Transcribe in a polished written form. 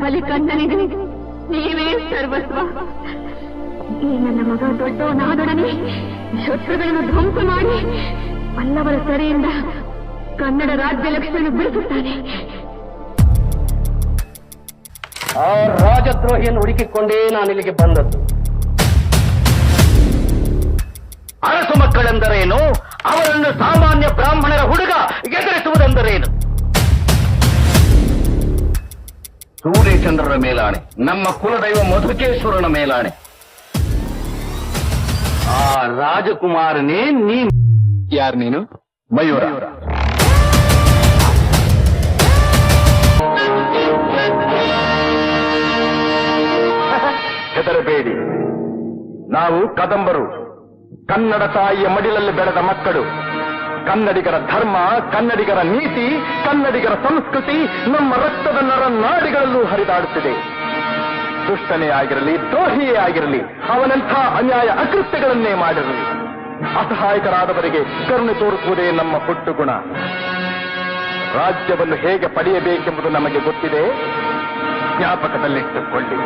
ಬಲಿ ಕಂದನಿಗೆ ನೀವೇ ಸರ್ವಸ್ವ. ಈ ನನ್ನ ಮಗ ದೊಡ್ಡವನಾದೊಡನೆ ಶತ್ರುಗಳನ್ನು ಧ್ವಂಸ ಮಾಡಿ ಪಲ್ಲವರ ಸೆರೆಯಿಂದ ಕನ್ನಡ ರಾಜ್ಯ ಲಕ್ಷ್ಮಿಯನ್ನು ಬಿಡಿಸುತ್ತಾನೆ. ಆ ರಾಜದ್ರೋಹಿಯನ್ನು ಹುಡುಕಿಕೊಂಡೇ ನಾನು ಇಲ್ಲಿಗೆ ಬಂದದ್ದು. ಅರಸು ಮಕ್ಕಳೆಂದರೇನು, ಅವರನ್ನು ಸಾಮಾನ್ಯ ಬ್ರಾಹ್ಮಣರ ಹುಡುಗ ಎದುರಿಸುವುದೆಂದರೇನು? ಸೂರ್ಯಚಂದ್ರರ ಮೇಲಾಣೆ, ನಮ್ಮ ಕುಲದೈವ ಮಧುಕೇಶ್ವರನ ಮೇಲಾಣೆ, ಆ ರಾಜಕುಮಾರನೇ ನೀನು. ಯಾರು ನೀನು? ಮಯೂರ. ಹೆದರಬೇಡಿ, ನಾವು ಕದಂಬರು, ಕನ್ನಡ ತಾಯಿಯ ಮಡಿಲಲ್ಲಿ ಬೆಳೆದ ಮಕ್ಕಳು. ಕನ್ನಡಿಗರ ಧರ್ಮ, ಕನ್ನಡಿಗರ ನೀತಿ, ಕನ್ನಡಿಗರ ಸಂಸ್ಕೃತಿ ನಮ್ಮ ರಕ್ತದ ನಾಡಿಗಳಲ್ಲೂ ಹರಿದಾಡುತ್ತಿದೆ. ದುಷ್ಟನೇ ಆಗಿರಲಿ, ದ್ರೋಹಿಯೇ ಆಗಿರಲಿ, ಅವನಂಥ ಅನ್ಯಾಯ ಅಕೃತ್ಯಗಳನ್ನೇ ಮಾಡಿರಲಿ, ಅಸಹಾಯಕರಾದವರಿಗೆ ಕರುಣೆ ತೋರಿಸುವುದೇ ನಮ್ಮ ಹುಟ್ಟು ಗುಣ. ರಾಜ್ಯವನ್ನು ಹೇಗೆ ಪಡೆಯಬೇಕೆಂಬುದು ನಮಗೆ ಗೊತ್ತಿದೆ, ಜ್ಞಾಪಕದಲ್ಲಿಟ್ಟುಕೊಳ್ಳಿ.